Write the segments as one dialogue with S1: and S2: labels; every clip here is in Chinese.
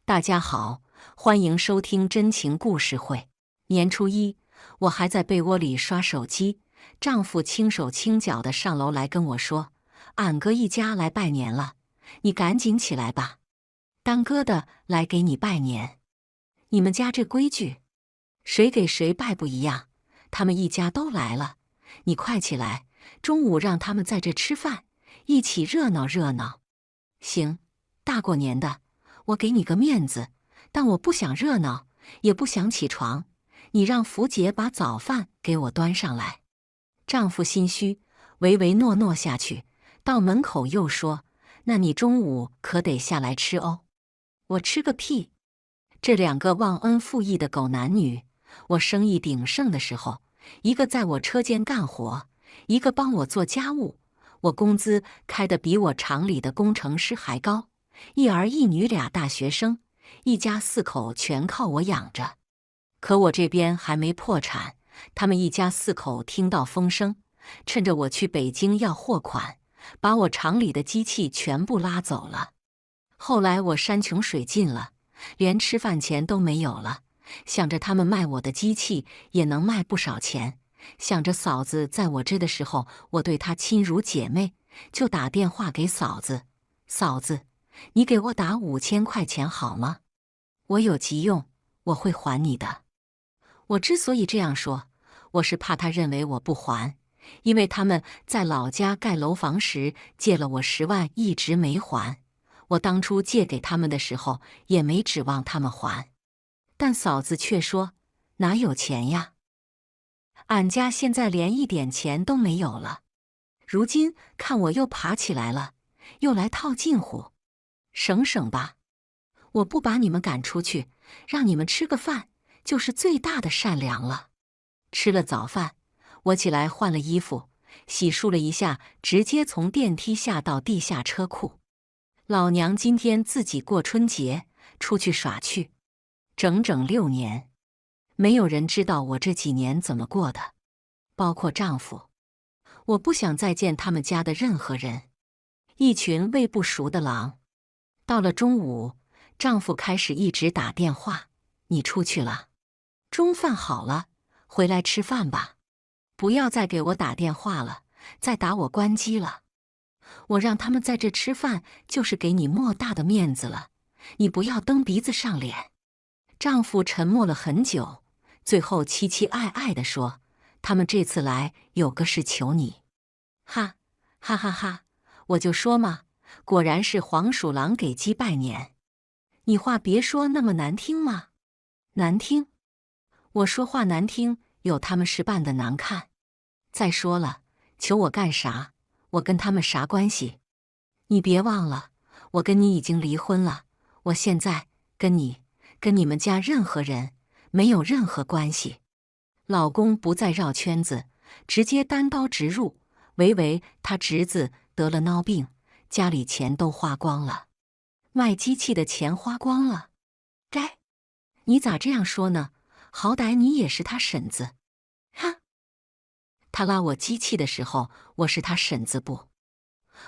S1: 大家好，欢迎收听真情故事会。年初一，我还在被窝里刷手机，丈夫轻手轻脚地上楼来跟我说：俺哥一家来拜年了，你赶紧起来吧，当哥的来给你拜年。你们家这规矩，谁给谁拜不一样，他们一家都来了，你快起来，中午让他们在这吃饭，一起热闹热闹。行，大过年的，我给你个面子，但我不想热闹，也不想起床。你让福姐把早饭给我端上来。丈夫心虚，唯唯诺诺下去，到门口又说：那你中午可得下来吃哦。我吃个屁！这两个忘恩负义的狗男女，我生意鼎盛的时候，一个在我车间干活，一个帮我做家务，我工资开得比我厂里的工程师还高，一儿一女俩大学生，一家四口全靠我养着。可我这边还没破产，他们一家四口听到风声，趁着我去北京要货款，把我厂里的机器全部拉走了。后来我山穷水尽了，连吃饭钱都没有了，想着他们卖我的机器也能卖不少钱，想着嫂子在我这的时候，我对她亲如姐妹，就打电话给嫂子：嫂子，你给我打5000块钱好吗？我有急用，我会还你的。我之所以这样说，我是怕他认为我不还，因为他们在老家盖楼房时借了我10万，一直没还。我当初借给他们的时候，也没指望他们还。但嫂子却说：哪有钱呀？俺家现在连一点钱都没有了。如今看我又爬起来了，又来套近乎。省省吧，我不把你们赶出去，让你们吃个饭，就是最大的善良了。吃了早饭，我起来换了衣服，洗漱了一下，直接从电梯下到地下车库。老娘今天自己过春节，出去耍去，整整6年，没有人知道我这几年怎么过的，包括丈夫。我不想再见他们家的任何人，一群喂不熟的狼。到了中午，丈夫开始一直打电话：你出去了？中饭好了，回来吃饭吧，不要再给我打电话了，再打我关机了。我让他们在这吃饭，就是给你莫大的面子了，你不要蹬鼻子上脸。丈夫沉默了很久，最后凄凄爱爱地说：他们这次来有个事求你。哈哈哈哈，我就说嘛，果然是黄鼠狼给鸡拜年。你话别说那么难听嘛。难听？我说话难听，有他们事办的难看。再说了，求我干啥？我跟他们啥关系？你别忘了，我跟你已经离婚了，我现在跟你们家任何人没有任何关系。老公不再绕圈子，直接单刀直入，维维他侄子得了孬病，家里钱都花光了，卖机器的钱花光了。该，你咋这样说呢？好歹你也是他婶子。哈，他拉我机器的时候，我是他婶子不？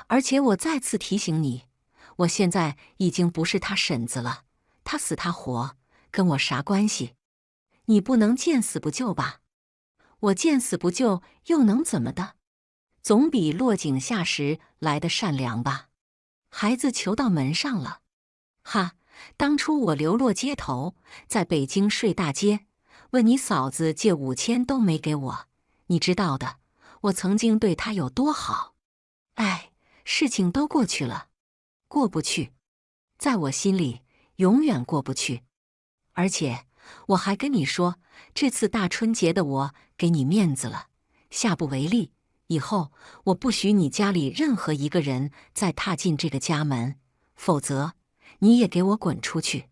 S1: 而且我再次提醒你，我现在已经不是他婶子了，他死他活，跟我啥关系？你不能见死不救吧？我见死不救又能怎么的？总比落井下石来的善良吧？孩子求到门上了。哈，当初我流落街头，在北京睡大街，问你嫂子借5000都没给我，你知道的，我曾经对她有多好。哎，事情都过去了，过不去，在我心里永远过不去。而且我还跟你说，这次大春节的我给你面子了，下不为例，以后我不许你家里任何一个人再踏进这个家门，否则你也给我滚出去。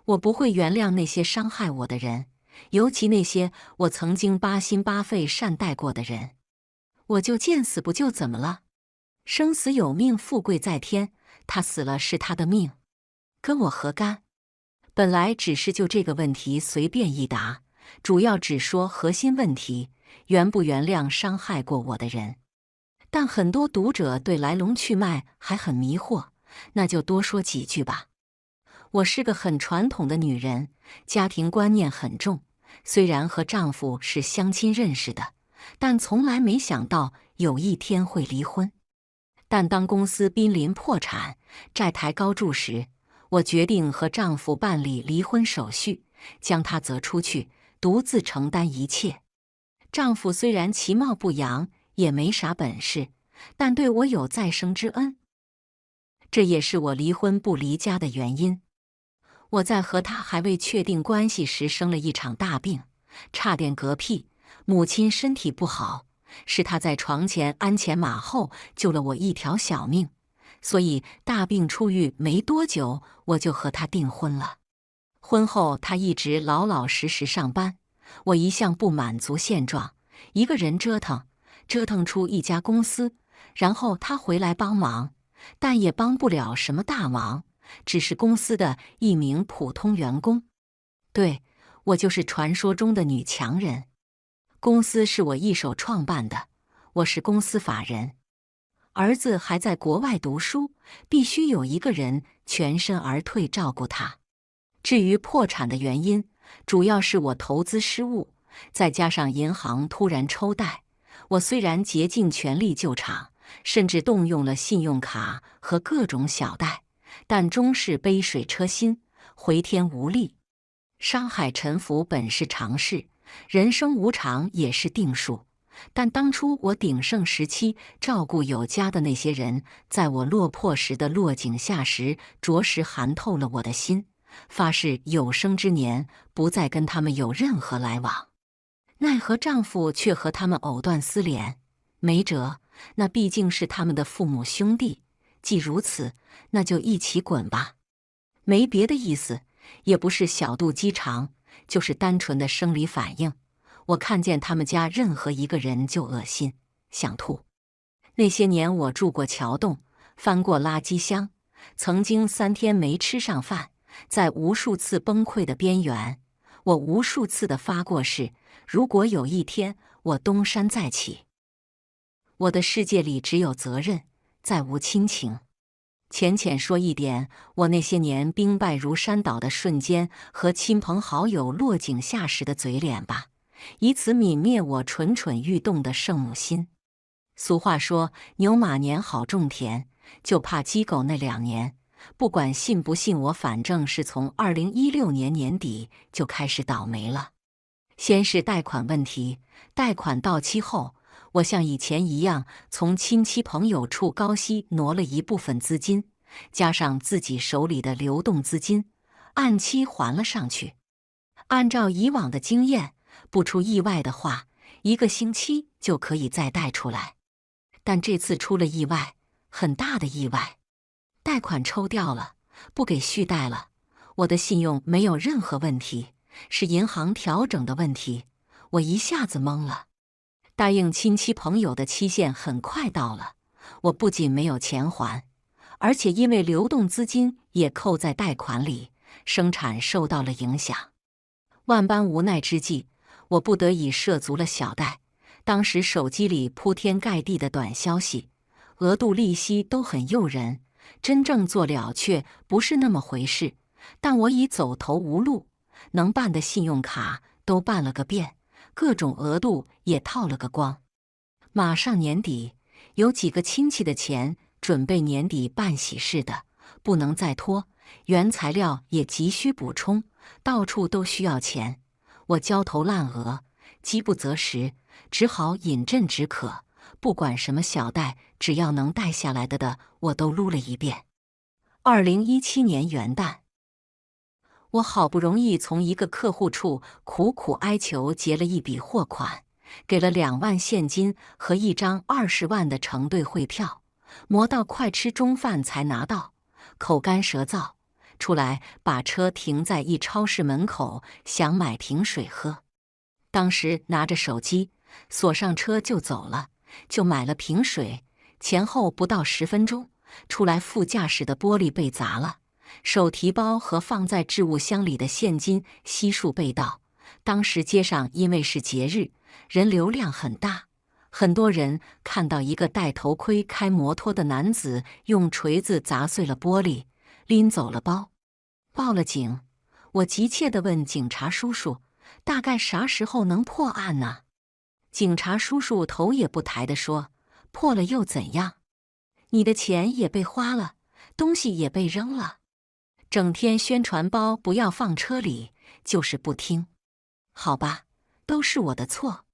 S1: 我不会原谅那些伤害我的人，尤其那些我曾经8心8肺善待过的人。我就见死不救怎么了？生死有命，富贵在天，他死了是他的命，跟我何干？本来只是就这个问题随便一答，主要只说核心问题，原不原谅伤害过我的人。但很多读者对来龙去脉还很迷惑，那就多说几句吧。我是个很传统的女人，家庭观念很重。虽然和丈夫是相亲认识的，但从来没想到有一天会离婚。但当公司濒临破产，债台高筑时，我决定和丈夫办理离婚手续，将他择出去，独自承担一切。丈夫虽然其貌不扬，也没啥本事，但对我有再生之恩。这也是我离婚不离家的原因。我在和他还未确定关系时生了一场大病，差点嗝屁。母亲身体不好，是他在床前鞍前马后救了我一条小命，所以大病初愈没多久，我就和他订婚了。婚后他一直老老实实上班，我一向不满足现状，一个人折腾出一家公司，然后他回来帮忙，但也帮不了什么大忙，只是公司的一名普通员工。对，我就是传说中的女强人。公司是我一手创办的，我是公司法人。儿子还在国外读书，必须有一个人全身而退照顾他。至于破产的原因，主要是我投资失误，再加上银行突然抽贷。我虽然竭尽全力救场，甚至动用了信用卡和各种小贷，但终是杯水车薪，回天无力。商海沉浮本是常事，人生无常也是定数。但当初我鼎盛时期照顾有加的那些人，在我落魄时的落井下石，着实寒透了我的心。发誓有生之年不再跟他们有任何来往。奈何丈夫却和他们藕断丝连，没辙，那毕竟是他们的父母兄弟。既如此，那就一起滚吧。没别的意思，也不是小肚鸡肠，就是单纯的生理反应。我看见他们家任何一个人就恶心，想吐。那些年我住过桥洞，翻过垃圾箱，曾经3天没吃上饭，在无数次崩溃的边缘。我无数次的发过誓，如果有一天我东山再起，我的世界里只有责任，再无亲情。浅说一点，我那些年兵败如山倒的瞬间和亲朋好友落井下石的嘴脸吧，以此泯灭我蠢蠢欲动的圣母心。俗话说，牛马年好种田，就怕鸡狗那2年。不管信不信我，反正是从2016年年底就开始倒霉了。先是贷款问题，贷款到期后，我像以前一样从亲戚朋友处高息挪了一部分资金，加上自己手里的流动资金，按期还了上去。按照以往的经验，不出意外的话，1个星期就可以再贷出来。但这次出了意外，很大的意外。贷款抽掉了，不给续贷了。我的信用没有任何问题，是银行调整的问题。我一下子懵了。答应亲戚朋友的期限很快到了，我不仅没有钱还，而且因为流动资金也扣在贷款里，生产受到了影响。万般无奈之际，我不得已涉足了小贷。当时手机里铺天盖地的短消息，额度利息都很诱人，真正做了却不是那么回事。但我已走投无路，能办的信用卡都办了个遍，各种额度也套了个光。马上年底，有几个亲戚的钱准备年底办喜事的，不能再拖，原材料也急需补充，到处都需要钱。我焦头烂额，饥不择食，只好饮鸩止渴。不管什么小贷，只要能贷下来的，我都撸了一遍。2017年元旦，我好不容易从一个客户处苦苦哀求结了一笔货款，给了2万现金和1张20万的承兑汇票，磨到快吃中饭才拿到，口干舌燥，出来把车停在一超市门口，想买瓶水喝。当时拿着手机，锁上车就走了，就买了瓶水。前后不到10分钟，出来副驾驶的玻璃被砸了，手提包和放在置物箱里的现金悉数被盗。当时街上因为是节日，人流量很大，很多人看到一个戴头盔开摩托的男子用锤子砸碎了玻璃，拎走了包。报了警。我急切地问警察叔叔：“大概啥时候能破案呢？”警察叔叔头也不抬地说：“破了又怎样？你的钱也被花了，东西也被扔了。整天宣传包不要放车里，就是不听。好吧，都是我的错。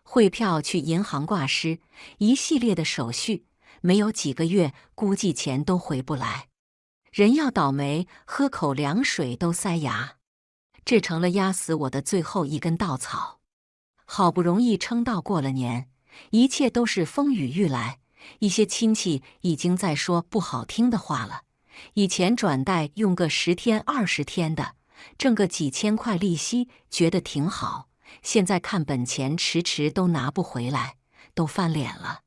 S1: 汇票去银行挂失，一系列的手续，没有几个月，估计钱都回不来。人要倒霉，喝口凉水都塞牙。这成了压死我的最后一根稻草。好不容易撑到过了年，一切都是风雨欲来。一些亲戚已经在说不好听的话了。以前转贷用个10天20天的，挣个几千块利息，觉得挺好。现在看本钱迟迟都拿不回来，都翻脸了。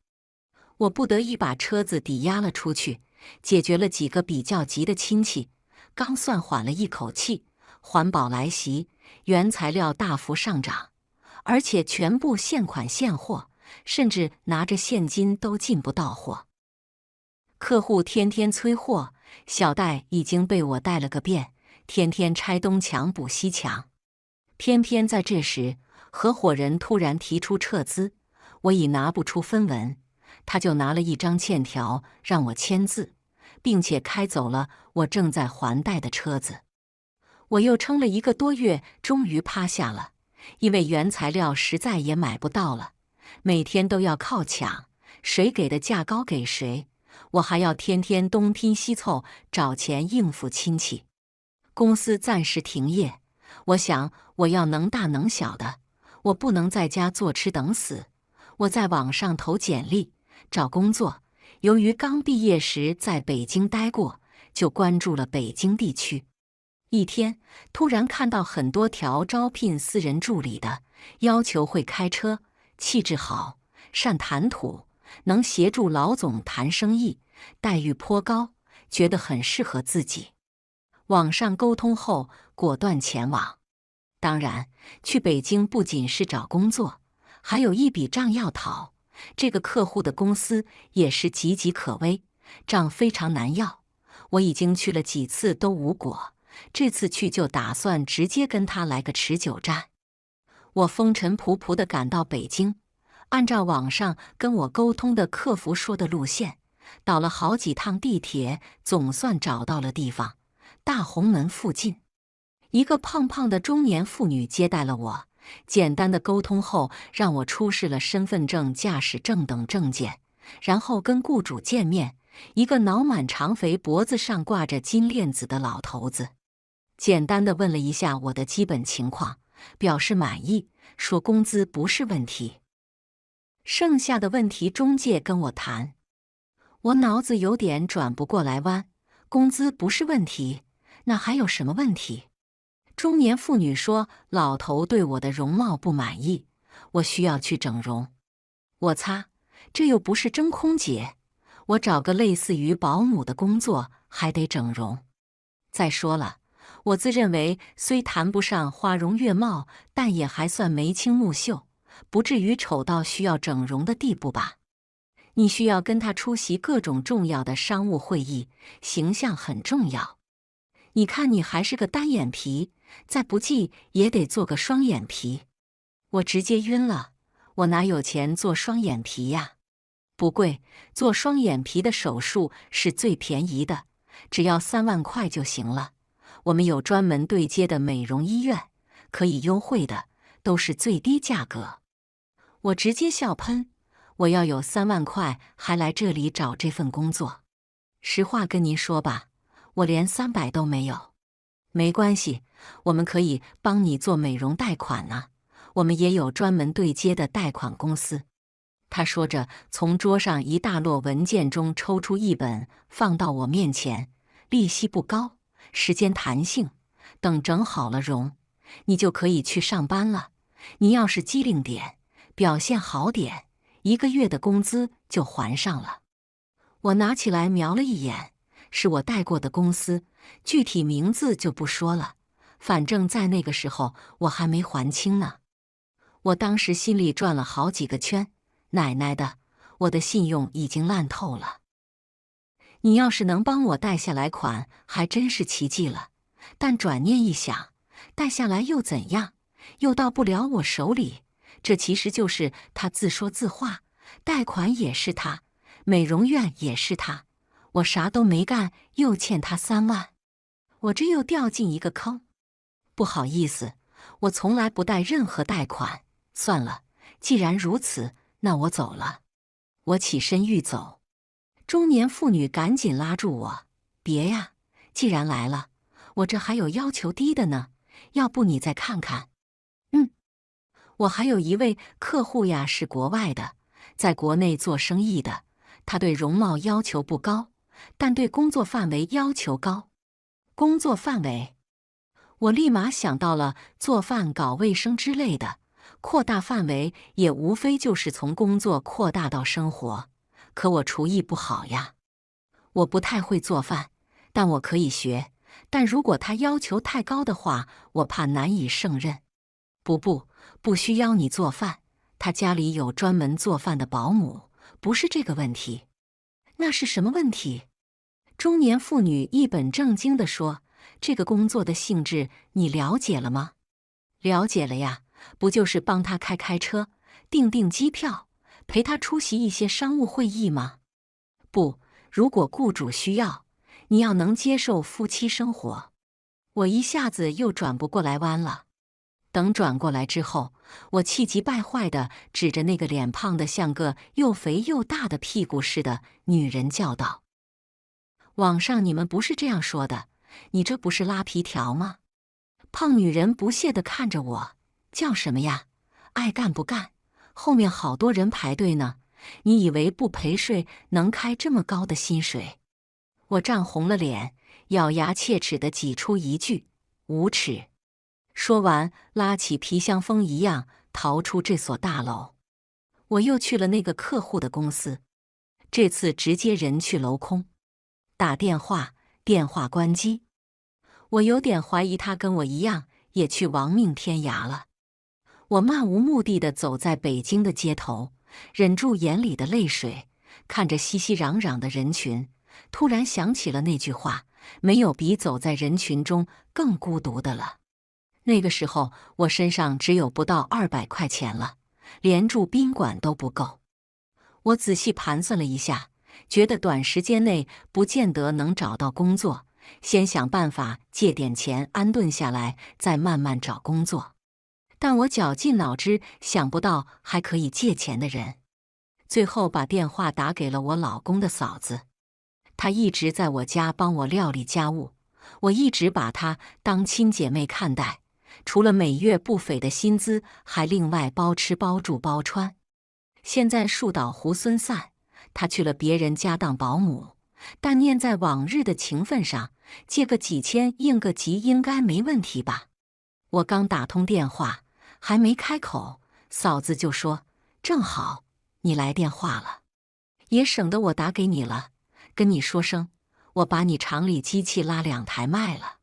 S1: 我不得已把车子抵押了出去，解决了几个比较急的亲戚。刚算缓了一口气，环保来袭，原材料大幅上涨，而且全部现款现货，甚至拿着现金都进不到货。客户天天催货，小戴已经被我带了个遍，天天拆东墙补西墙。偏偏在这时，合伙人突然提出撤资，我已拿不出分文，他就拿了一张欠条让我签字，并且开走了我正在还贷的车子。我又撑了1个多月，终于趴下了，因为原材料实在也买不到了，每天都要靠抢，谁给的价高给谁，我还要天天东拼西凑找钱应付亲戚。公司暂时停业，我想我要能大能小的，我不能在家坐吃等死。我在网上投简历找工作，由于刚毕业时在北京待过，就关注了北京地区。一天，突然看到很多条招聘私人助理的，要求会开车，气质好，善谈吐，能协助老总谈生意，待遇颇高，觉得很适合自己。网上沟通后，果断前往。当然，去北京不仅是找工作，还有一笔账要讨。这个客户的公司也是岌岌可危，账非常难要。我已经去了几次都无果，这次去就打算直接跟他来个持久战。我风尘仆仆地赶到北京，按照网上跟我沟通的客服说的路线，倒了好几趟地铁，总算找到了地方。大红门附近，一个胖胖的中年妇女接待了我，简单的沟通后，让我出示了身份证、驾驶证等证件，然后跟雇主见面。一个脑满肠肥、脖子上挂着金链子的老头子，简单的问了一下我的基本情况，表示满意，说工资不是问题，剩下的问题中介跟我谈。我脑子有点转不过来弯，工资不是问题，那还有什么问题？中年妇女说，老头对我的容貌不满意，我需要去整容。我擦，这又不是真空姐，我找个类似于保姆的工作还得整容。再说了，我自认为虽谈不上花容月貌，但也还算眉清目秀，不至于丑到需要整容的地步吧？你需要跟他出席各种重要的商务会议，形象很重要。你看你还是个单眼皮，再不济也得做个双眼皮。我直接晕了，我哪有钱做双眼皮呀？不贵，做双眼皮的手术是最便宜的，只要3万块就行了。我们有专门对接的美容医院，可以优惠的，都是最低价格。我直接笑喷，我要有3万块还来这里找这份工作？实话跟您说吧，我连300都没有。没关系，我们可以帮你做美容贷款呢，我们也有专门对接的贷款公司。他说着，从桌上一大摞文件中抽出一本，放到我面前。利息不高，时间弹性，等整好了容，你就可以去上班了。你要是机灵点，表现好点，1个月的工资就还上了。我拿起来瞄了一眼，是我带过的公司，具体名字就不说了，反正在那个时候我还没还清呢。我当时心里转了好几个圈，奶奶的，我的信用已经烂透了。你要是能帮我贷下来款，还真是奇迹了。但转念一想，贷下来又怎样？又到不了我手里。这其实就是他自说自话，贷款也是他，美容院也是他，我啥都没干，又欠他3万，我这又掉进一个坑。不好意思，我从来不贷任何贷款。算了，既然如此，那我走了。我起身欲走，中年妇女赶紧拉住我：“别呀，既然来了，我这还有要求低的呢，要不你再看看。”我还有一位客户呀，是国外的，在国内做生意的。他对容貌要求不高，但对工作范围要求高。工作范围，我立马想到了做饭、搞卫生之类的。扩大范围也无非就是从工作扩大到生活。可我厨艺不好呀，我不太会做饭，但我可以学。但如果他要求太高的话，我怕难以胜任。不需要你做饭，他家里有专门做饭的保姆，不是这个问题。那是什么问题？中年妇女一本正经地说：“这个工作的性质你了解了吗？”了解了呀，不就是帮他开车、订机票，陪他出席一些商务会议吗？不，如果雇主需要，你要能接受夫妻生活。我一下子又转不过来弯了。等转过来之后，我气急败坏地指着那个脸胖得像个又肥又大的屁股似的女人叫道：“网上你们不是这样说的，你这不是拉皮条吗？”胖女人不屑地看着我：“叫什么呀？爱干不干？后面好多人排队呢，你以为不陪睡能开这么高的薪水？”我涨红了脸，咬牙切齿地挤出一句：“无耻！”说完，拉起皮箱风一样逃出这所大楼。我又去了那个客户的公司，这次直接人去楼空，打电话，电话关机。我有点怀疑他跟我一样也去亡命天涯了。我漫无目的地走在北京的街头，忍住眼里的泪水，看着熙熙攘攘的人群，突然想起了那句话：没有比走在人群中更孤独的了。那个时候，我身上只有不到200块钱了，连住宾馆都不够。我仔细盘算了一下，觉得短时间内不见得能找到工作，先想办法借点钱安顿下来，再慢慢找工作。但我绞尽脑汁想不到还可以借钱的人，最后把电话打给了我老公的嫂子。她一直在我家帮我料理家务，我一直把她当亲姐妹看待。除了每月不菲的薪资，还另外包吃包住包穿。现在树倒猢狲散，他去了别人家当保姆，但念在往日的情分上，借个几千应个急应该没问题吧？我刚打通电话，还没开口，嫂子就说：“正好你来电话了，也省得我打给你了，跟你说声，我把你厂里机器拉2台卖了，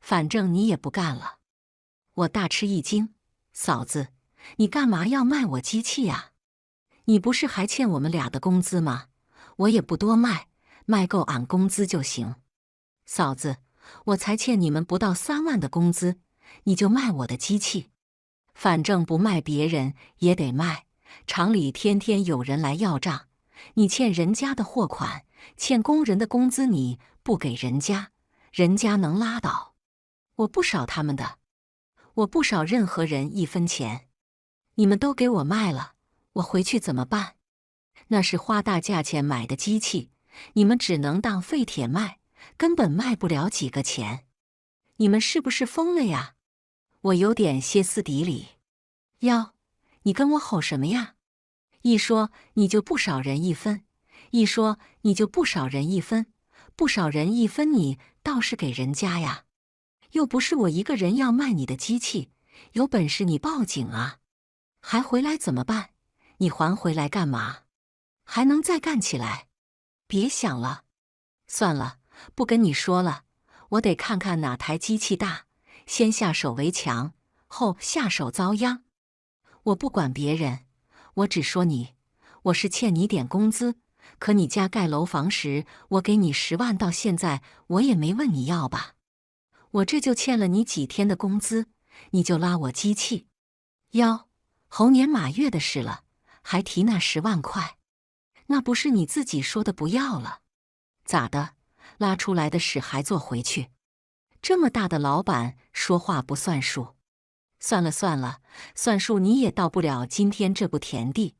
S1: 反正你也不干了。”我大吃一惊：“嫂子，你干嘛要卖我机器呀？你不是还欠我们俩的工资吗？我也不多卖，卖够俺工资就行。”嫂子，我才欠你们不到3万的工资，你就卖我的机器？反正不卖别人也得卖，厂里天天有人来要账，你欠人家的货款，欠工人的工资你不给人家，人家能拉倒？我不少他们的。我不少任何人1分钱，你们都给我卖了，我回去怎么办？那是花大价钱买的机器，你们只能当废铁卖，根本卖不了几个钱。你们是不是疯了呀？我有点歇斯底里。哟，你跟我吼什么呀？一说你就不少人1分，一说你就不少人1分，不少人1分你倒是给人家呀。又不是我一个人要卖你的机器，有本事你报警啊！还回来怎么办？你还回来干嘛？还能再干起来？别想了，算了，不跟你说了，我得看看哪台机器大，先下手为强，后下手遭殃。我不管别人，我只说你，我是欠你点工资，可你家盖楼房时，我给你10万，到现在我也没问你要吧？我这就欠了你几天的工资，你就拉我机器？哟，猴年马月的事了，还提那10万块？那不是你自己说的不要了？咋的？拉出来的屎还坐回去？这么大的老板说话不算数？算了算了，算数你也到不了今天这步田地。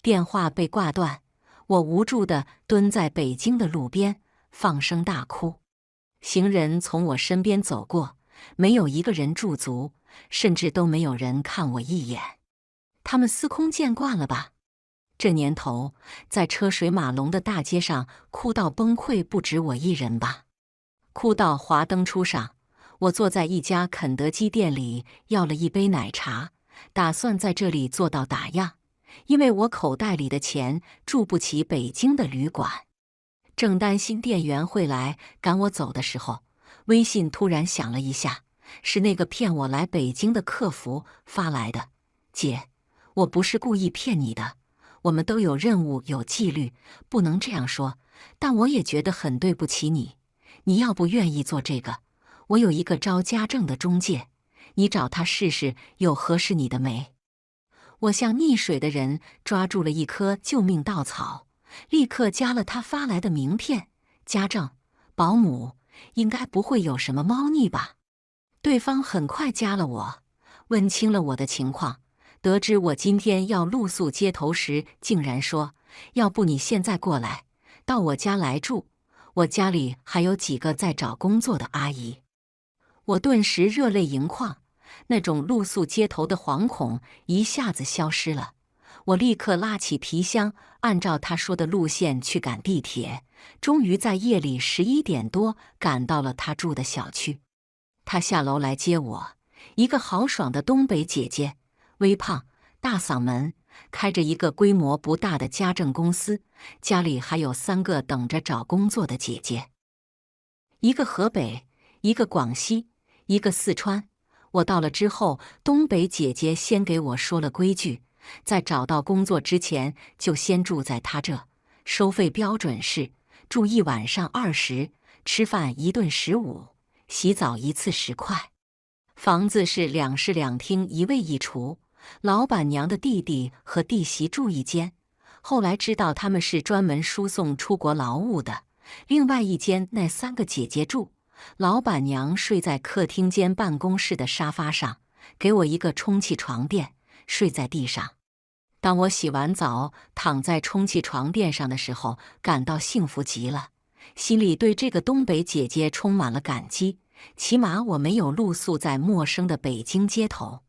S1: 电话被挂断，我无助地蹲在北京的路边，放声大哭。行人从我身边走过，没有一个人驻足，甚至都没有人看我一眼。他们司空见惯了吧？这年头，在车水马龙的大街上哭到崩溃，不止我一人吧？哭到华灯初上，我坐在一家肯德基店里，要了一杯奶茶，打算在这里做到打烊，因为我口袋里的钱住不起北京的旅馆。正担心店员会来赶我走的时候，微信突然响了一下，是那个骗我来北京的客服发来的。姐，我不是故意骗你的，我们都有任务有纪律，不能这样说，但我也觉得很对不起你。你要不愿意做这个，我有一个招家政的中介，你找他试试有合适你的没？我像溺水的人抓住了一棵救命稻草，立刻加了他发来的名片。家政、保姆，应该不会有什么猫腻吧？对方很快加了我，问清了我的情况，得知我今天要露宿街头时，竟然说：“要不你现在过来，到我家来住，我家里还有几个在找工作的阿姨。”我顿时热泪盈眶，那种露宿街头的惶恐一下子消失了。我立刻拉起皮箱，按照他说的路线去赶地铁，终于在夜里11点多赶到了他住的小区。他下楼来接我，一个豪爽的东北姐姐，微胖，大嗓门，开着一个规模不大的家政公司，家里还有3个等着找工作的姐姐，一个河北，一个广西，一个四川。我到了之后，东北姐姐先给我说了规矩，在找到工作之前就先住在她这，收费标准是住1晚上20，吃饭1顿15，洗澡1次10块。房子是2室2厅1卫1厨，老板娘的弟弟和弟媳住一间，后来知道他们是专门输送出国劳务的。另外一间那3个姐姐住，老板娘睡在客厅间办公室的沙发上，给我一个充气床垫，睡在地上。当我洗完澡躺在充气床垫上的时候，感到幸福极了，心里对这个东北姐姐充满了感激，起码我没有露宿在陌生的北京街头。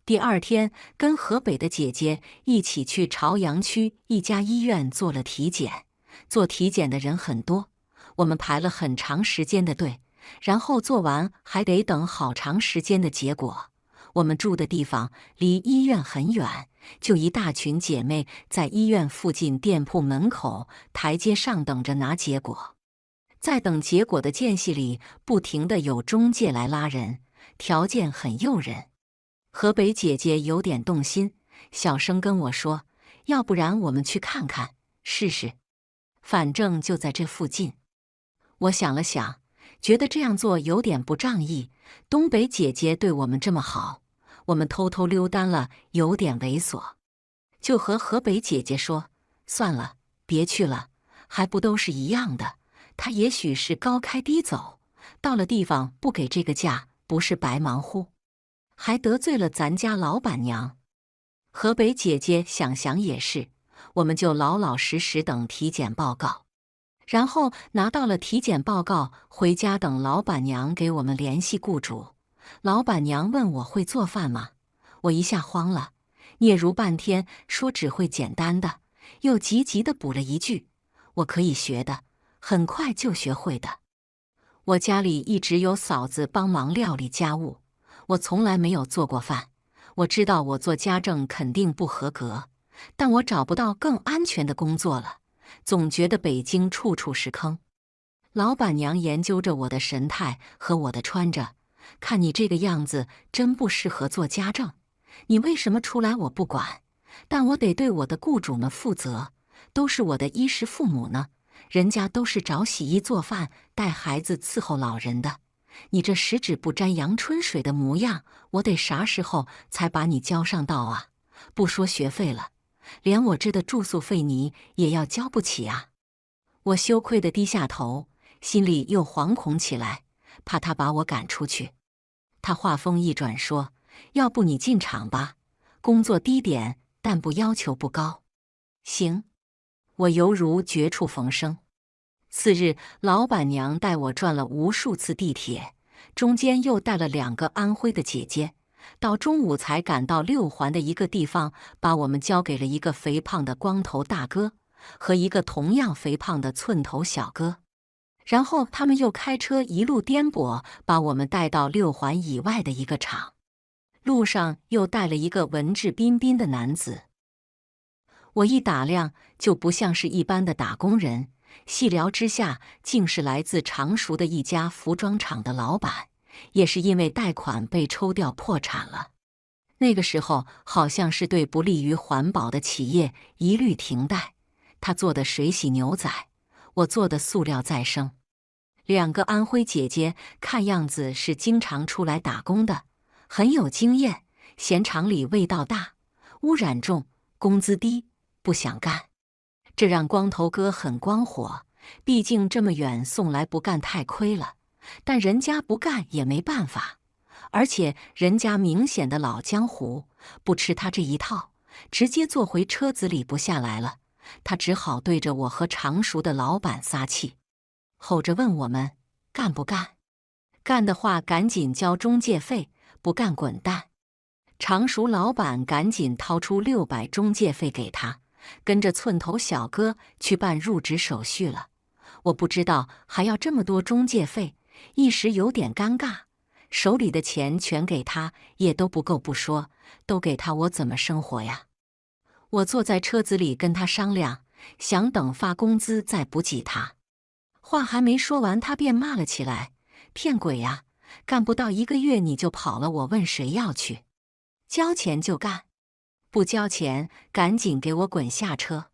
S1: 第2天，跟河北的姐姐一起去朝阳区一家医院做了体检。做体检的人很多，我们排了很长时间的队，然后做完还得等好长时间的结果。我们住的地方离医院很远，就一大群姐妹在医院附近店铺门口台阶上等着拿结果。在等结果的间隙里，不停地有中介来拉人，条件很诱人。河北姐姐有点动心，小声跟我说：“要不然我们去看看，试试。反正就在这附近。”我想了想，觉得这样做有点不仗义。东北姐姐对我们这么好，我们偷偷溜单了，有点猥琐。就和河北姐姐说：“算了，别去了，还不都是一样的。她也许是高开低走，到了地方不给这个价，不是白忙活，还得罪了咱家老板娘。”河北姐姐想想也是，我们就老老实实等体检报告。然后拿到了体检报告，回家等老板娘给我们联系雇主。老板娘问我会做饭吗？我一下慌了，嗫嚅半天说只会简单的，又急急地补了一句：“我可以学的，很快就学会的。”我家里一直有嫂子帮忙料理家务，我从来没有做过饭。我知道我做家政肯定不合格，但我找不到更安全的工作了。总觉得北京处处是坑。老板娘研究着我的神态和我的穿着，看你这个样子真不适合做家政，你为什么出来我不管，但我得对我的雇主们负责，都是我的衣食父母呢，人家都是找洗衣做饭、带孩子伺候老人的，你这十指不沾阳春水的模样，我得啥时候才把你交上道啊？不说学费了，连我这的住宿费你也要交不起啊！”我羞愧地低下头，心里又惶恐起来，怕他把我赶出去。他话锋一转说：“要不你进厂吧，工作低点，但不要求不高。”行，我犹如绝处逢生。次日，老板娘带我转了无数次地铁，中间又带了2个安徽的姐姐，到中午才赶到6环的一个地方，把我们交给了一个肥胖的光头大哥和一个同样肥胖的寸头小哥。然后他们又开车一路颠簸，把我们带到6环以外的一个厂。路上又带了一个文质彬彬的男子，我一打量就不像是一般的打工人，细聊之下竟是来自常熟的一家服装厂的老板，也是因为贷款被抽调破产了。那个时候好像是对不利于环保的企业一律停贷，他做的水洗牛仔，我做的塑料再生。2个安徽姐姐看样子是经常出来打工的，很有经验，嫌厂里味道大，污染重，工资低，不想干。这让光头哥很光火，毕竟这么远送来不干太亏了，但人家不干也没办法，而且人家明显的老江湖，不吃他这一套，直接坐回车子里不下来了。他只好对着我和常熟的老板撒气，吼着问我们干不干，干的话赶紧交中介费，不干滚蛋。常熟老板赶紧掏出600中介费给他，跟着寸头小哥去办入职手续了。我不知道还要这么多中介费，一时有点尴尬，手里的钱全给他也都不够不说，都给他我怎么生活呀？我坐在车子里跟他商量，想等发工资再补给他。话还没说完，他便骂了起来：“骗鬼呀！干不到1个月你就跑了，我问谁要去？交钱就干，不交钱赶紧给我滚下车！”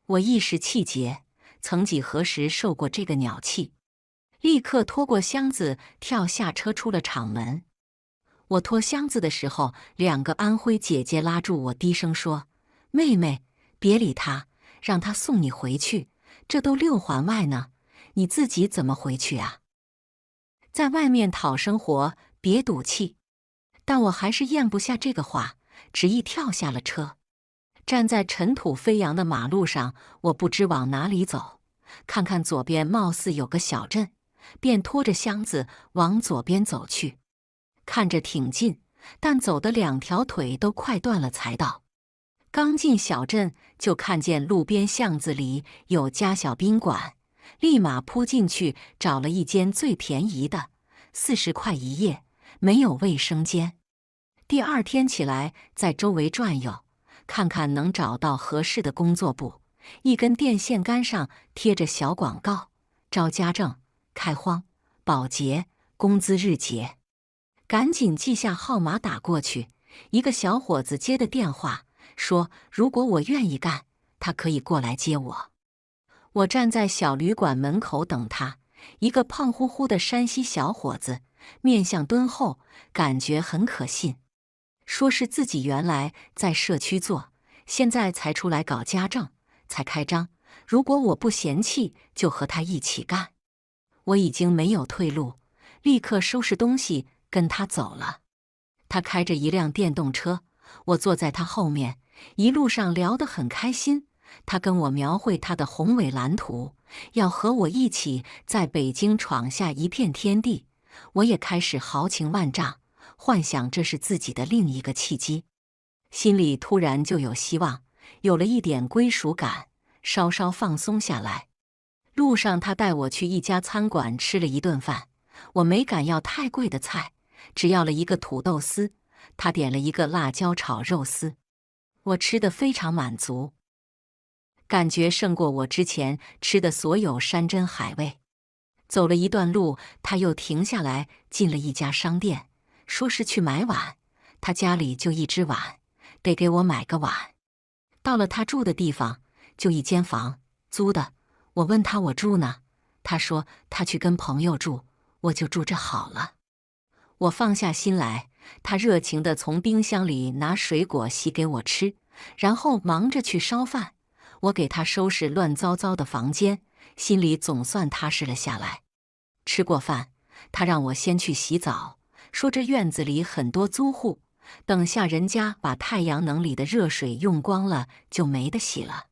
S1: 我一时气结，曾几何时受过这个鸟气，立刻拖过箱子跳下车出了厂门。我拖箱子的时候，2个安徽姐姐拉住我，低声说：“妹妹，别理他，让他送你回去，这都6环外呢，你自己怎么回去啊？在外面讨生活，别赌气。”但我还是咽不下这个话，执意跳下了车。站在尘土飞扬的马路上，我不知往哪里走，看看左边貌似有个小镇，便拖着箱子往左边走去。看着挺近，但走的2条腿都快断了才到。刚进小镇，就看见路边巷子里有家小宾馆，立马扑进去找了一间最便宜的，40块一夜，没有卫生间。第2天起来，在周围转悠，看看能找到合适的工作不。一根电线杆上贴着小广告：招家政、开荒、保洁，工资日结。赶紧记下号码打过去。一个小伙子接的电话，说如果我愿意干，他可以过来接我。我站在小旅馆门口等他，一个胖乎乎的山西小伙子，面相敦厚，感觉很可信。说是自己原来在社区做，现在才出来搞家政，才开张。如果我不嫌弃，就和他一起干。我已经没有退路，立刻收拾东西跟他走了。他开着一辆电动车，我坐在他后面，一路上聊得很开心。他跟我描绘他的宏伟蓝图，要和我一起在北京闯下一片天地。我也开始豪情万丈，幻想这是自己的另一个契机，心里突然就有希望，有了一点归属感，稍稍放松下来。路上他带我去一家餐馆吃了一顿饭，我没敢要太贵的菜，只要了一个土豆丝，他点了一个辣椒炒肉丝，我吃得非常满足，感觉胜过我之前吃的所有山珍海味。走了一段路，他又停下来进了一家商店，说是去买碗，他家里就1只碗，得给我买个碗。到了他住的地方，就一间房，租的。我问他我住呢，他说他去跟朋友住。我就住这好了。我放下心来，他热情地从冰箱里拿水果洗给我吃，然后忙着去烧饭。我给他收拾乱糟糟的房间，心里总算踏实了下来。吃过饭，他让我先去洗澡，说这院子里很多租户，等下人家把太阳能里的热水用光了，就没得洗了。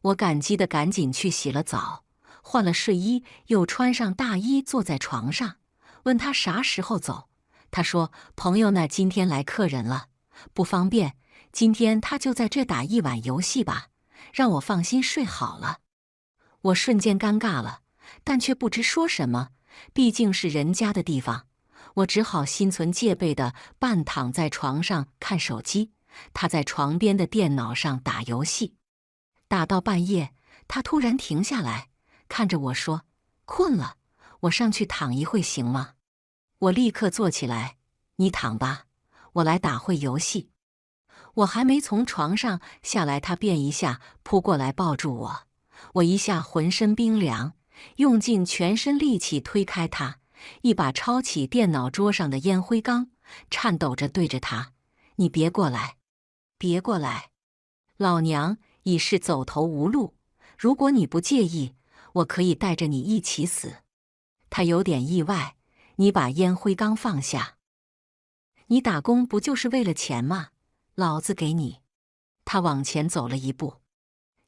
S1: 我感激地赶紧去洗了澡，换了睡衣，又穿上大衣，坐在床上，问他啥时候走。他说朋友那今天来客人了，不方便，今天他就在这打一晚游戏吧，让我放心睡好了。我瞬间尴尬了，但却不知说什么，毕竟是人家的地方，我只好心存戒备地半躺在床上看手机，他在床边的电脑上打游戏。打到半夜，他突然停下来，看着我说：“困了，我上去躺一会行吗？”我立刻坐起来：“你躺吧，我来打会游戏。”我还没从床上下来，他便一下扑过来抱住我，我一下浑身冰凉，用尽全身力气推开他，一把抄起电脑桌上的烟灰缸，颤抖着对着他：“你别过来，别过来！老娘已是走投无路，如果你不介意，我可以带着你一起死。”他有点意外：“你把烟灰缸放下，你打工不就是为了钱吗？老子给你。”他往前走了一步：“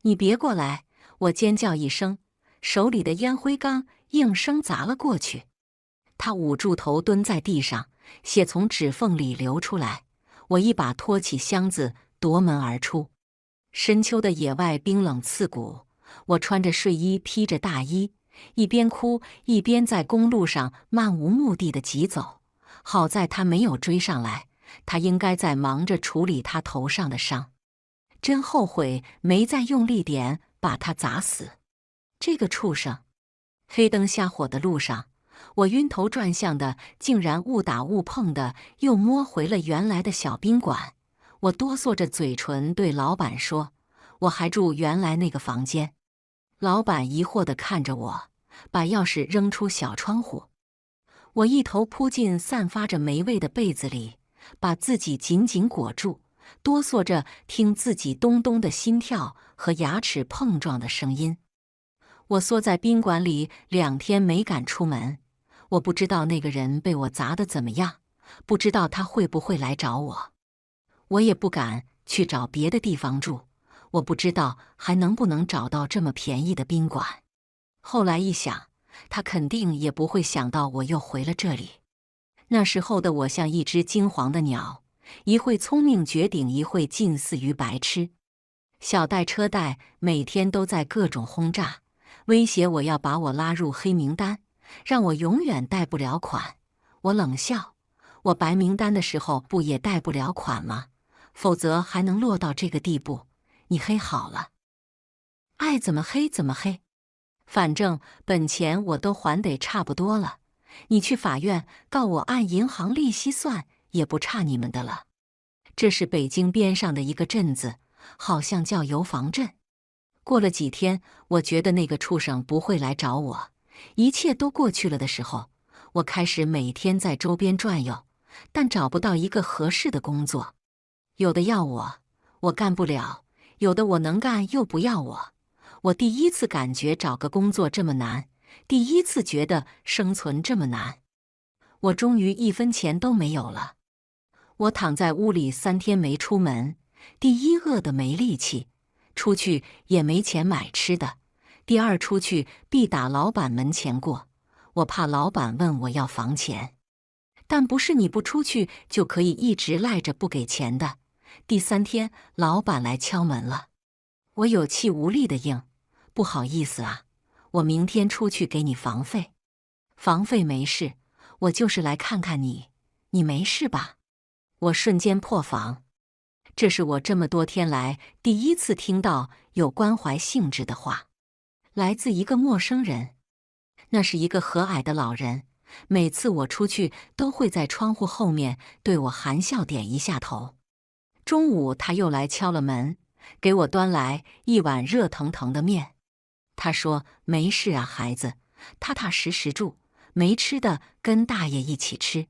S1: 你别过来！”我尖叫一声，手里的烟灰缸应声砸了过去。他捂住头蹲在地上，血从指缝里流出来。我一把拖起箱子，夺门而出。深秋的野外冰冷刺骨，我穿着睡衣，披着大衣，一边哭一边在公路上漫无目的地疾走。好在他没有追上来，他应该在忙着处理他头上的伤。真后悔没再用力点把他砸死。这个畜生！黑灯瞎火的路上，我晕头转向的，竟然误打误碰的又摸回了原来的小宾馆。我哆嗦着嘴唇对老板说：“我还住原来那个房间。”老板疑惑地看着我，把钥匙扔出小窗户。我一头扑进散发着霉味的被子里，把自己紧紧裹住，哆嗦着听自己咚咚的心跳和牙齿碰撞的声音。我缩在宾馆里2天没敢出门，我不知道那个人被我砸得怎么样，不知道他会不会来找我。我也不敢去找别的地方住，我不知道还能不能找到这么便宜的宾馆。后来一想，他肯定也不会想到我又回了这里。那时候的我像一只惊惶的鸟，一会聪明绝顶，一会近似于白痴。小贷车贷每天都在各种轰炸，威胁我要把我拉入黑名单，让我永远贷不了款。我冷笑：我白名单的时候不也贷不了款吗？否则还能落到这个地步？你黑好了，爱怎么黑怎么黑，反正本钱我都还得差不多了。你去法院告我，按银行利息算也不差你们的了。这是北京边上的一个镇子，好像叫油房镇。过了几天，我觉得那个畜生不会来找我，一切都过去了的时候，我开始每天在周边转悠，但找不到一个合适的工作。有的要我，我干不了；有的我能干，又不要我。我第一次感觉找个工作这么难，第一次觉得生存这么难。我终于1分钱都没有了。我躺在屋里3天没出门，第一饿得没力气，出去也没钱买吃的；第二出去必打老板门前过，我怕老板问我要房钱。但不是你不出去就可以一直赖着不给钱的。第3天，老板来敲门了，我有气无力的应：“不好意思啊，我明天出去给你房费。”“房费没事，我就是来看看你，你没事吧？”我瞬间破防。这是我这么多天来第一次听到有关怀性质的话，来自一个陌生人。那是一个和蔼的老人，每次我出去都会在窗户后面对我含笑点一下头。中午他又来敲了门，给我端来一碗热腾腾的面。他说：“没事啊，孩子，踏踏实实住，没吃的跟大爷一起吃。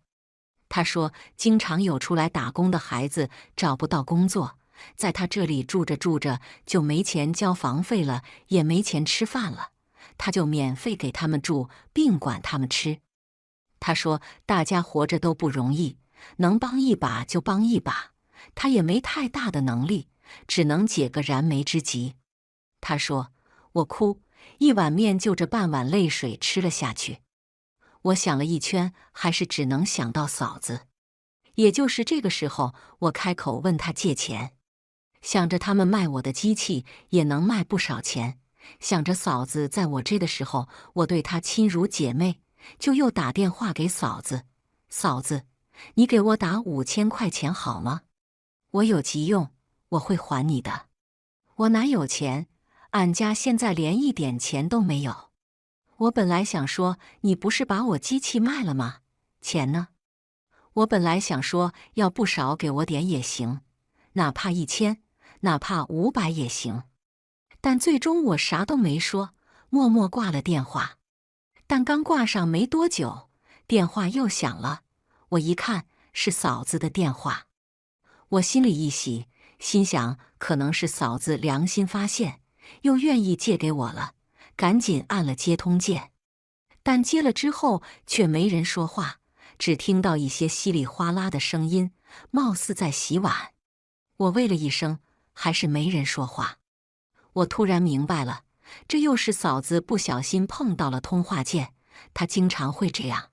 S1: 他说，经常有出来打工的孩子找不到工作，在他这里住着住着就没钱交房费了，也没钱吃饭了，他就免费给他们住，并管他们吃。他说，大家活着都不容易，能帮一把就帮一把，他也没太大的能力，只能解个燃眉之急。他说，我哭，一碗面就着半碗泪水吃了下去。我想了一圈，还是只能想到嫂子。也就是这个时候，我开口问他借钱，想着他们卖我的机器也能卖不少钱，想着嫂子在我这的时候，我对她亲如姐妹，就又打电话给嫂子：嫂子，你给我打5000块钱好吗？我有急用，我会还你的。我哪有钱？俺家现在连一点钱都没有。我本来想说，你不是把我机器卖了吗？钱呢？我本来想说，要不少给我点也行，哪怕1000，哪怕500也行。但最终我啥都没说，默默挂了电话。但刚挂上没多久，电话又响了。我一看是嫂子的电话，我心里一喜，心想可能是嫂子良心发现，又愿意借给我了，赶紧按了接通键。但接了之后却没人说话，只听到一些稀里哗啦的声音，貌似在洗碗。我喂了一声，还是没人说话。我突然明白了，这又是嫂子不小心碰到了通话键，她经常会这样。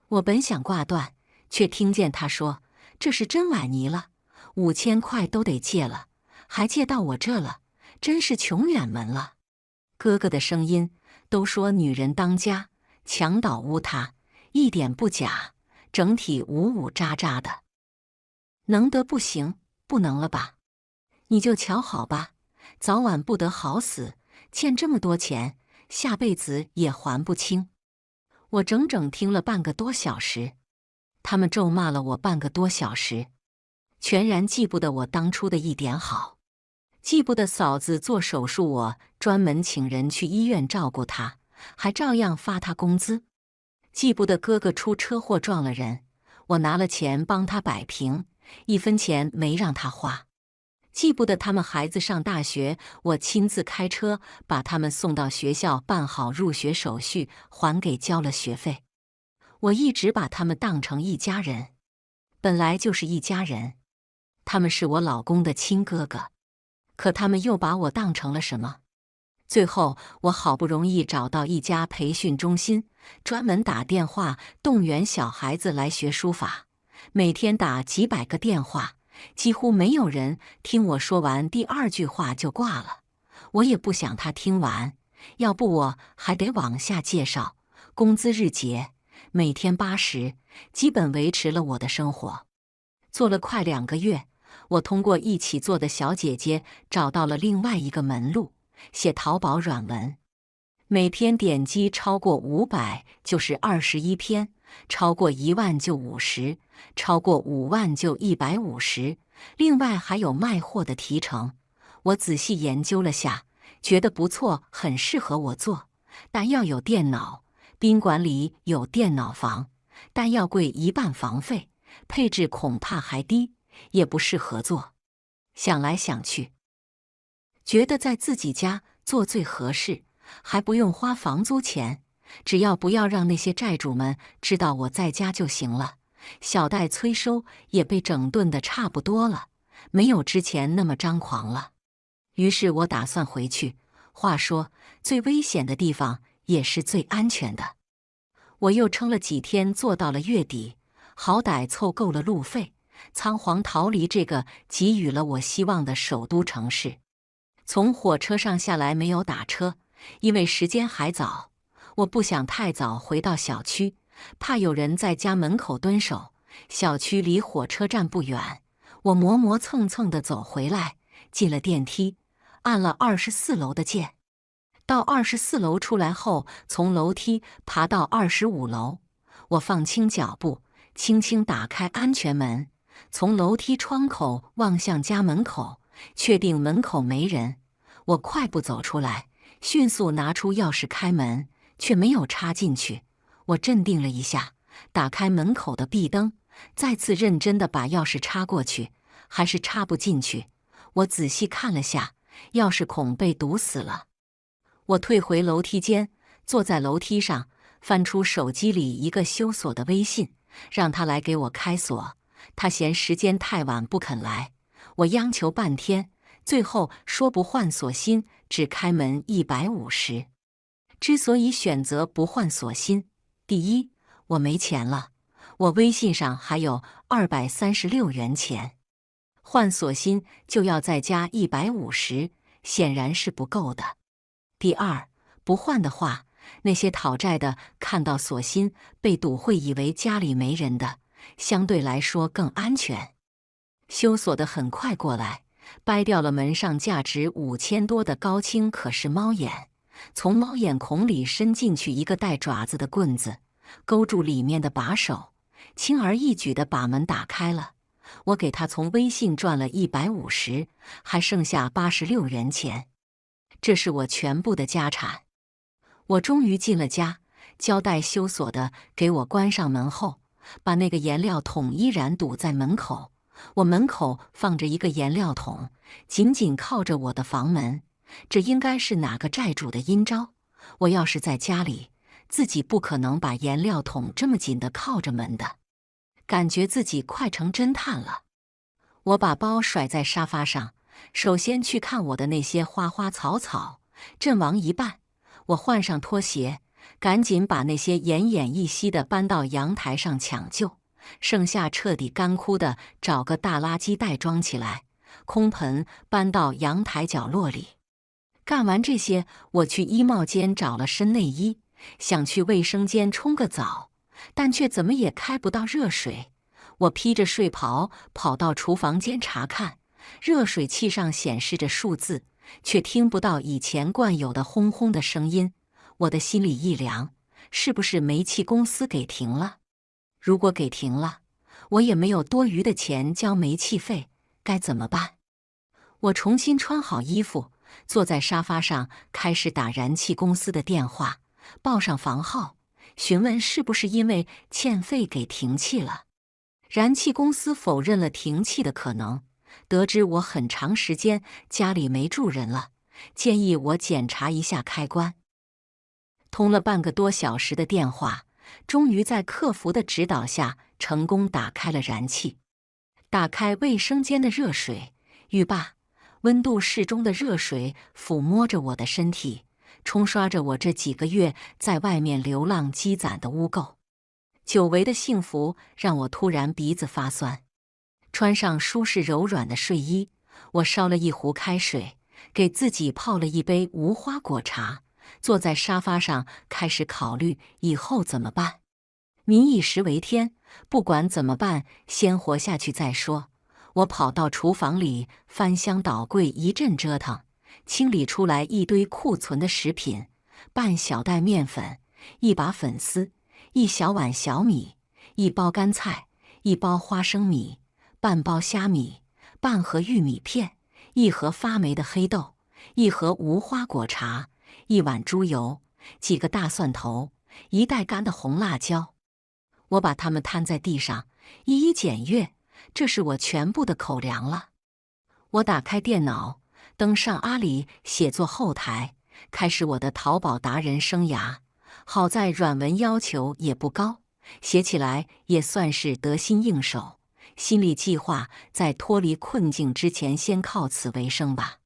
S1: 我本想挂断，却听见她说：“这是真崴泥了，5000块都得借了，还借到我这了，真是穷远门了。”哥哥的声音都说女人当家，墙倒屋塌，一点不假，整体呜呜喳喳的。能得不行，不能了吧？你就瞧好吧，早晚不得好死，欠这么多钱，下辈子也还不清。我整整听了半个多小时，他们咒骂了我半个多小时，全然记不得我当初的一点好，记不得嫂子做手术，我专门请人去医院照顾她，还照样发她工资。记不得哥哥出车祸撞了人，我拿了钱帮他摆平，1分钱没让他花。记不得他们孩子上大学，我亲自开车把他们送到学校，办好入学手续，还给交了学费。我一直把他们当成一家人，本来就是一家人。他们是我老公的亲哥哥，可他们又把我当成了什么？最后，我好不容易找到一家培训中心，专门打电话动员小孩子来学书法，每天打几百个电话，几乎没有人听我说完第2句话就挂了。我也不想他听完，要不我还得往下介绍。工资日结，每天80，基本维持了我的生活。做了快2个月，我通过一起做的小姐姐找到了另外一个门路，写淘宝软文。每篇点击超过500就是21篇，超过1万就50，超过5万就150，另外还有卖货的提成。我仔细研究了下，觉得不错，很适合我做，但要有电脑，宾馆里有电脑房，但要贵1半房费，配置恐怕还低，也不适合做。想来想去，觉得在自己家做最合适，还不用花房租钱，只要不要让那些债主们知道我在家就行了。小贷催收也被整顿的差不多了，没有之前那么张狂了。于是我打算回去。话说，最危险的地方也是最安全的。我又撑了几天，做到了月底，好歹凑够了路费，仓皇逃离这个给予了我希望的首都城市。从火车上下来没有打车，因为时间还早，我不想太早回到小区，怕有人在家门口蹲守。小区离火车站不远，我磨磨蹭蹭地走回来，进了电梯，按了24楼的键。到24楼出来后，从楼梯爬到25楼，我放轻脚步，轻轻打开安全门，从楼梯窗口望向家门口，确定门口没人，我快步走出来，迅速拿出钥匙开门，却没有插进去。我镇定了一下，打开门口的壁灯，再次认真地把钥匙插过去，还是插不进去。我仔细看了下，钥匙孔被堵死了。我退回楼梯间，坐在楼梯上，翻出手机里一个修锁的微信，让他来给我开锁。他嫌时间太晚不肯来，我央求半天，最后说不换锁芯，只开门150。之所以选择不换锁芯，第一，我没钱了，我微信上还有236元钱，换锁芯就要再加150，显然是不够的。第二，不换的话，那些讨债的看到锁芯被堵会以为家里没人的，相对来说更安全。修锁的很快过来，掰掉了门上价值5000多的高清可视猫眼，从猫眼孔里伸进去一个带爪子的棍子，勾住里面的把手，轻而易举地把门打开了。我给他从微信赚了150，还剩下86元钱，这是我全部的家产。我终于进了家，交代修锁的给我关上门后，把那个颜料桶依然堵在门口。我门口放着一个颜料桶，紧紧靠着我的房门，这应该是哪个债主的阴招。我要是在家里，自己不可能把颜料桶这么紧地靠着门的。感觉自己快成侦探了。我把包甩在沙发上，首先去看我的那些花花草草。阵亡一半，我换上拖鞋，赶紧把那些奄奄一息的搬到阳台上抢救，剩下彻底干枯的找个大垃圾袋装起来，空盆搬到阳台角落里。干完这些，我去衣帽间找了身内衣，想去卫生间冲个澡，但却怎么也开不到热水。我披着睡袍跑到厨房间查看，热水器上显示着数字，却听不到以前惯有的轰轰的声音。我的心里一凉，是不是煤气公司给停了？如果给停了，我也没有多余的钱交煤气费，该怎么办？我重新穿好衣服，坐在沙发上，开始打燃气公司的电话，报上房号，询问是不是因为欠费给停气了。燃气公司否认了停气的可能，得知我很长时间家里没住人了，建议我检查一下开关。通了半个多小时的电话，终于在客服的指导下成功打开了燃气。打开卫生间的热水浴霸，温度适中的热水抚摸着我的身体，冲刷着我这几个月在外面流浪积攒的污垢。久违的幸福让我突然鼻子发酸。穿上舒适柔软的睡衣，我烧了一壶开水，给自己泡了一杯无花果茶，坐在沙发上开始考虑以后怎么办。民以食为天，不管怎么办，先活下去再说。我跑到厨房里翻箱倒柜一阵折腾，清理出来一堆库存的食品：半小袋面粉，一把粉丝，一小碗小米，一包干菜，一包花生米，半包虾米，半盒玉米片，一盒发霉的黑豆，一盒无花果茶，一碗猪油，几个大蒜头，一袋干的红辣椒。我把它们摊在地上，一一检阅，这是我全部的口粮了。我打开电脑，登上阿里写作后台，开始我的淘宝达人生涯。好在软文要求也不高，写起来也算是得心应手。心里计划在脱离困境之前先靠此为生吧。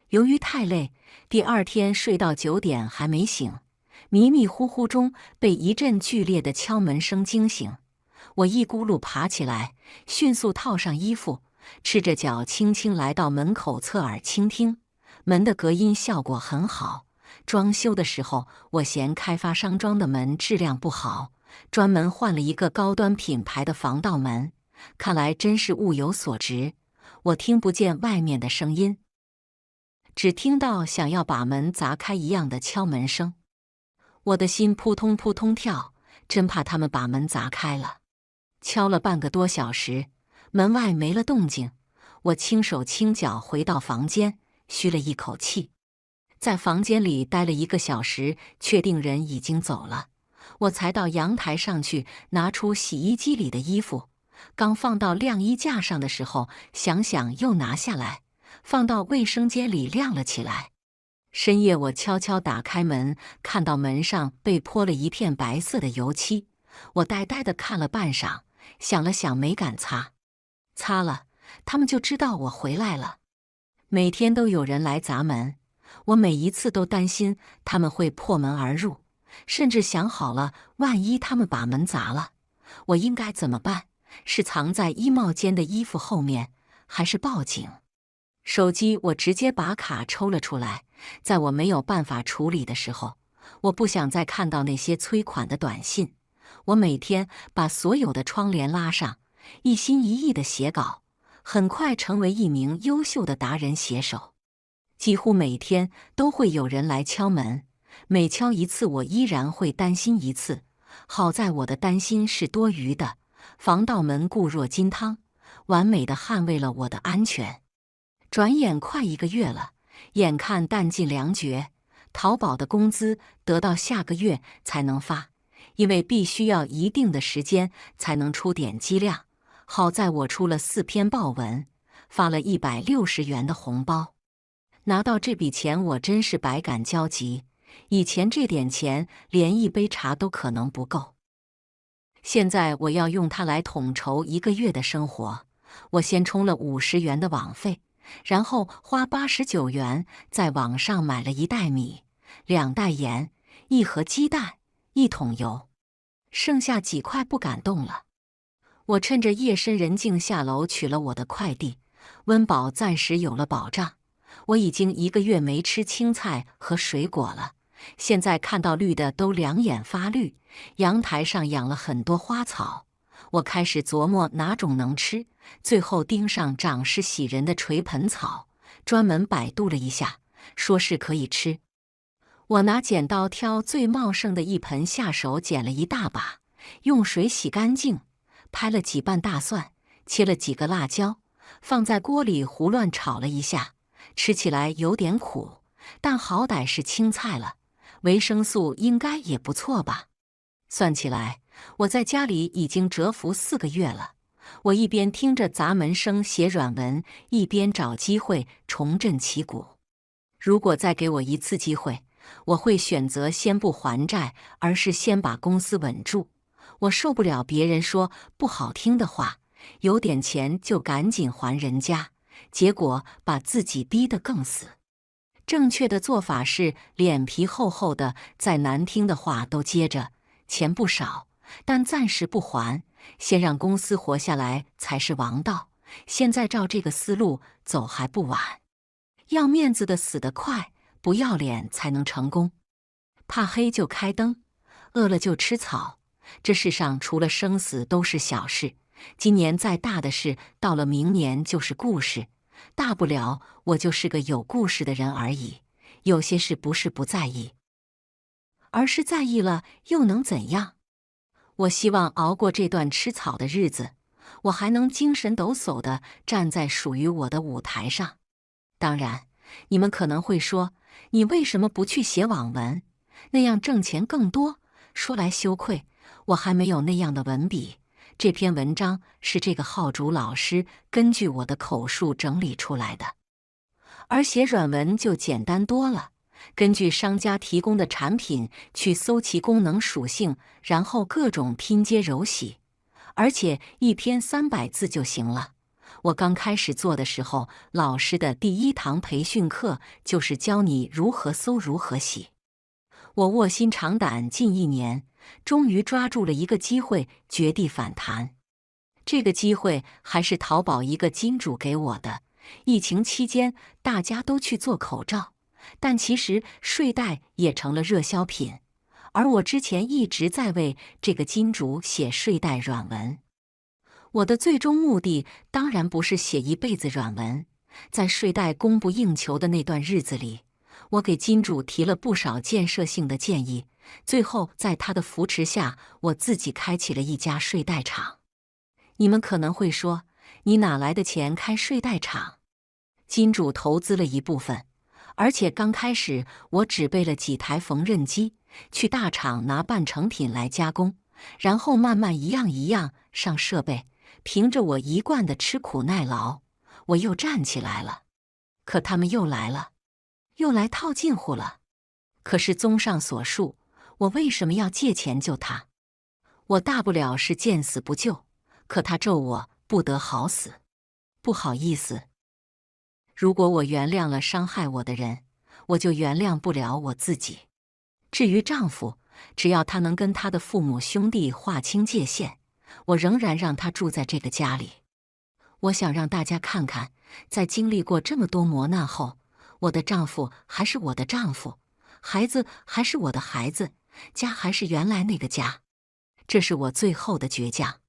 S1: 由于太累，第二天睡到9点还没醒，迷迷糊糊中被一阵剧烈的敲门声惊醒。我一咕噜爬起来，迅速套上衣服，赤着脚轻轻来到门口侧耳倾听。门的隔音效果很好。装修的时候，我嫌开发商装的门质量不好，专门换了一个高端品牌的防盗门。看来真是物有所值。我听不见外面的声音，只听到想要把门砸开一样的敲门声。我的心扑通扑通跳，真怕他们把门砸开了。敲了半个多小时，门外没了动静。我轻手轻脚回到房间，吁了一口气。在房间里待了1个小时，确定人已经走了，我才到阳台上去拿出洗衣机里的衣服，刚放到晾衣架上的时候，想想又拿下来，放到卫生间里晾了起来。深夜我悄悄打开门，看到门上被泼了一片白色的油漆，我呆呆地看了半晌，想了想没敢擦。擦了，他们就知道我回来了。每天都有人来砸门，我每一次都担心他们会破门而入，甚至想好了，万一他们把门砸了，我应该怎么办？是藏在衣帽间的衣服后面，还是报警？手机我直接把卡抽了出来，在我没有办法处理的时候，我不想再看到那些催款的短信。我每天把所有的窗帘拉上，一心一意地写稿，很快成为一名优秀的达人写手。几乎每天都会有人来敲门，每敲一次我依然会担心一次。好在我的担心是多余的，防盗门固若金汤，完美地捍卫了我的安全。转眼快1个月了，眼看弹尽粮绝，淘宝的工资得到下个月才能发，因为必须要一定的时间才能出点击量。好在我出了4篇爆文，发了160元的红包。拿到这笔钱，我真是百感交集。以前这点钱连一杯茶都可能不够，现在我要用它来统筹1个月的生活。我先充了50元的网费，然后花89元在网上买了1袋米、2袋盐、1盒鸡蛋、1桶油，剩下几块不敢动了。我趁着夜深人静下楼取了我的快递，温饱暂时有了保障。我已经1个月没吃青菜和水果了，现在看到绿的都两眼发绿。阳台上养了很多花草，我开始琢磨哪种能吃，最后盯上长势喜人的垂盆草，专门百度了一下，说是可以吃。我拿剪刀挑最茂盛的一盆下手，剪了一大把，用水洗干净，拍了几瓣大蒜，切了几个辣椒，放在锅里胡乱炒了一下。吃起来有点苦，但好歹是青菜了，维生素应该也不错吧。算起来，我在家里已经蛰伏4个月了。我一边听着砸门声写软文，一边找机会重振旗鼓。如果再给我一次机会，我会选择先不还债，而是先把公司稳住。我受不了别人说不好听的话，有点钱就赶紧还人家，结果把自己逼得更死。正确的做法是脸皮厚厚的，再难听的话都接着，钱不少，但暂时不还，先让公司活下来才是王道。现在照这个思路走还不晚。要面子的死得快，不要脸才能成功。怕黑就开灯，饿了就吃草。这世上除了生死都是小事，今年再大的事，到了明年就是故事。大不了我就是个有故事的人而已。有些事不是不在意，而是在意了又能怎样？我希望熬过这段吃草的日子，我还能精神抖擞地站在属于我的舞台上。当然，你们可能会说，你为什么不去写网文？那样挣钱更多。说来羞愧，我还没有那样的文笔。这篇文章是这个号主老师根据我的口述整理出来的，而写软文就简单多了。根据商家提供的产品去搜其功能属性，然后各种拼接揉洗，而且一篇300字就行了。我刚开始做的时候，老师的第1堂培训课就是教你如何搜如何洗。我卧薪尝胆近1年，终于抓住了一个机会，绝地反弹。这个机会还是淘宝一个金主给我的。疫情期间，大家都去做口罩，但其实睡袋也成了热销品。而我之前一直在为这个金主写睡袋软文。我的最终目的当然不是写一辈子软文。在睡袋供不应求的那段日子里，我给金主提了不少建设性的建议，最后在他的扶持下，我自己开起了一家睡袋厂。你们可能会说，你哪来的钱开睡袋厂？金主投资了一部分，而且刚开始我只备了几台缝纫机，去大厂拿半成品来加工，然后慢慢一样一样上设备。凭着我一贯的吃苦耐劳，我又站起来了。可他们又来了，又来套近乎了。可是综上所述，我为什么要借钱救他？我大不了是见死不救，可他咒我不得好死。不好意思，如果我原谅了伤害我的人，我就原谅不了我自己。至于丈夫，只要他能跟他的父母兄弟划清界限，我仍然让他住在这个家里。我想让大家看看，在经历过这么多磨难后，我的丈夫还是我的丈夫，孩子还是我的孩子，家还是原来那个家。这是我最后的倔强。